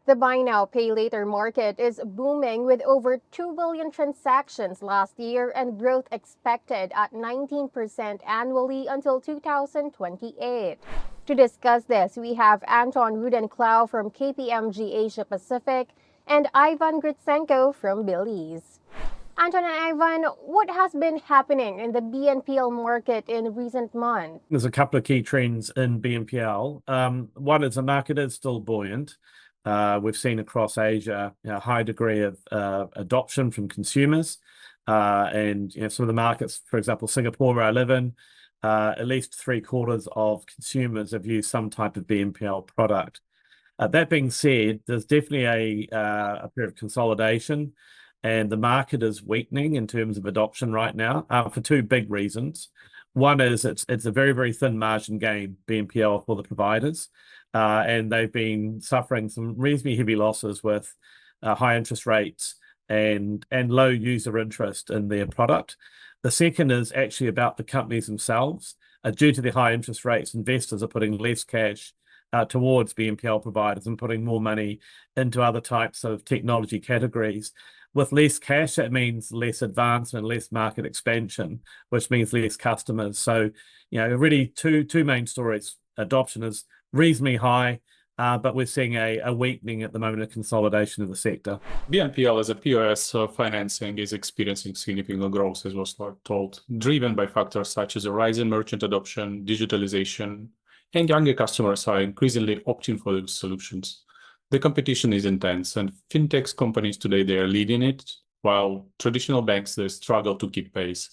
The buy now, pay later market is booming with over 2 billion transactions last year and growth expected at 19% annually until 2028. To discuss this, we have Anton Rudenklau from KPMG Asia Pacific and Ivan Gritsenko from Belize. Anton and Ivan, what has been happening in the BNPL market in recent months? There's a couple of key trends in BNPL. One is the market is still buoyant. We've seen across Asia a high degree of adoption from consumers. And some of the markets, for example, Singapore, where I live in, at least 3/4 of consumers have used some type of BNPL product. That being said, there's definitely a period of consolidation, and the market is weakening in terms of adoption right now for two big reasons. One is it's a very, very thin margin game, BNPL, for the providers, and they've been suffering some reasonably heavy losses with high interest rates and low user interest in their product. The second is actually about the companies themselves. Due to the high interest rates, investors are putting less cash towards BNPL providers and putting more money into other types of technology categories. With less cash, that means less advancement, less market expansion, which means less customers. So, really two main stories. Adoption is reasonably high, but we're seeing a weakening at the moment of consolidation of the sector. BNPL as a POS financing is experiencing significant growth, as was told, driven by factors such as a rise in merchant adoption, digitalization, and younger customers are increasingly opting for these solutions. The competition is intense, and fintech companies today, they are leading it, while traditional banks, they struggle to keep pace,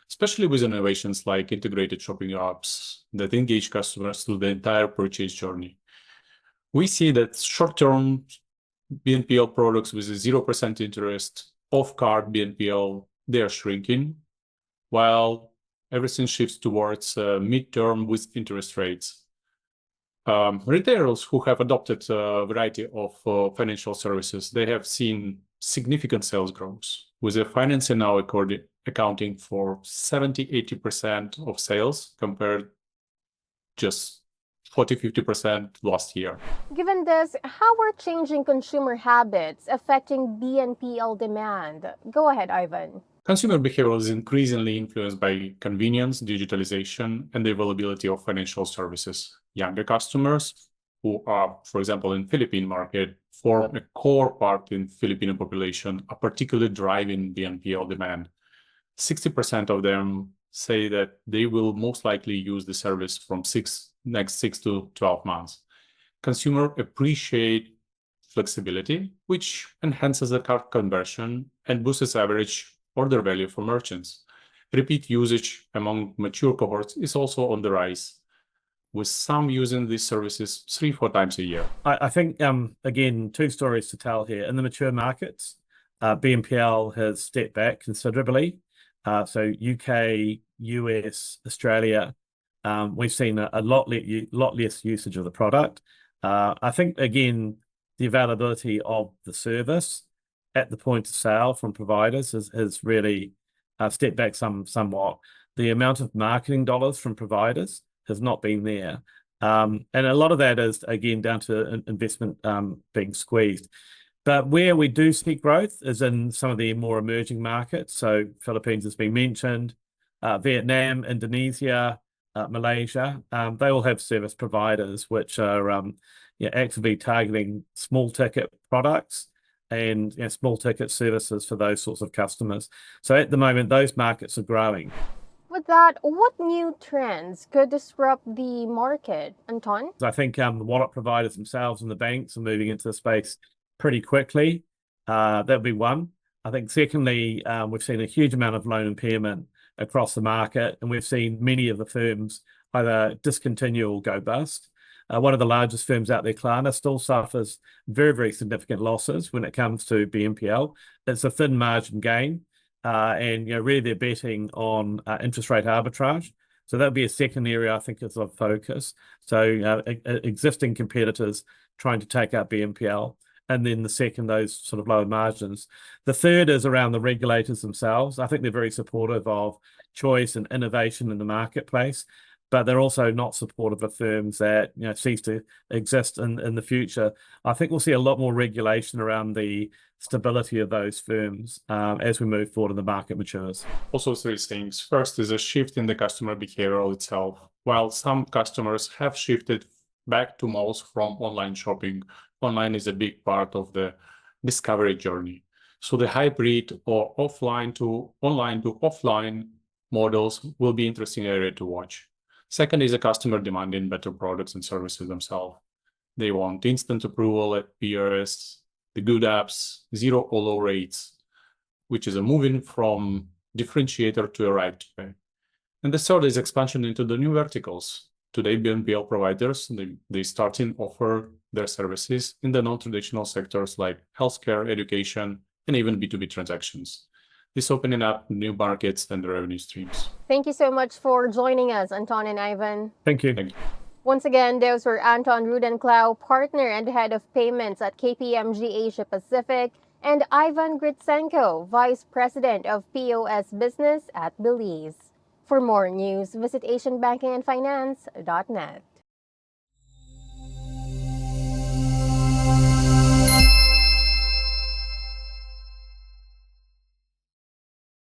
especially with innovations like integrated shopping apps that engage customers through the entire purchase journey. We see that short-term BNPL products with a 0% interest, off-card BNPL, they are shrinking, while everything shifts towards mid-term with interest rates. Retailers who have adopted a variety of financial services, they have seen significant sales growth, with the financing now accounting for 70-80% of sales compared just 40-50% last year. Given this, how are changing consumer habits affecting BNPL demand? Go ahead, Ivan. Consumer behavior is increasingly influenced by convenience, digitalization, and the availability of financial services. Younger customers who are, for example, in Philippine market, form a core part in Filipino population, are particularly driving BNPL demand. 60% of them say that they will most likely use the service from next 6 to 12 months. Consumers appreciate flexibility, which enhances the cart conversion and boosts average order value for merchants. Repeat usage among mature cohorts is also on the rise, with some using these services 3-4 times a year. I think, again, two stories to tell here. In the mature markets, BNPL has stepped back considerably. So UK, US, Australia, we've seen a lot less usage of the product. I think, again, the availability of the service at the point of sale from providers has really stepped back somewhat. The amount of marketing dollars from providers has not been there. And a lot of that is, again, down to investment being squeezed. But where we do see growth is in some of the more emerging markets. So Philippines has been mentioned, Vietnam, Indonesia, Malaysia. They all have service providers which are actively targeting small ticket products and small ticket services for those sorts of customers. So at the moment, those markets are growing. With that, what new trends could disrupt the market, Anton? I think the wallet providers themselves and the banks are moving into the space pretty quickly. That would be one. I think secondly, we've seen a huge amount of loan impairment across the market, and we've seen many of the firms either discontinue or go bust. One of the largest firms out there, Klarna, still suffers very, very significant losses when it comes to BNPL. It's a thin margin game, and really they're betting on interest rate arbitrage. So that would be a second area I think is of focus. So existing competitors trying to take out BNPL, and then the second, those sort of lower margins. The third is around the regulators themselves. I think they're very supportive of choice and innovation in the marketplace. but they're also not supportive of firms that cease to exist in the future. I think we'll see a lot more regulation around the stability of those firms as we move forward and the market matures. Also, three things. First is a shift in the customer behavior itself. While some customers have shifted back to malls from online shopping, online is a big part of the discovery journey. So the hybrid or offline to online to offline models will be interesting area to watch. Second is a customer demanding better products and services themselves. They want instant approval at POS, the good apps, zero or low rates, which is a moving from differentiator to a right to pay. And the third is expansion into the new verticals. Today, BNPL providers, they starting offer their services in the non-traditional sectors like healthcare, education, and even B2B transactions. This opening up new markets and revenue streams. Thank you so much for joining us, Anton and Ivan. Thank you. Thank you. Once again, those were Anton Rudenklau, partner and head of payments at KPMG Asia Pacific, and Ivan Gritsenko, vice president of POS business at Belize. For more news, visit asianbankingandfinance.net.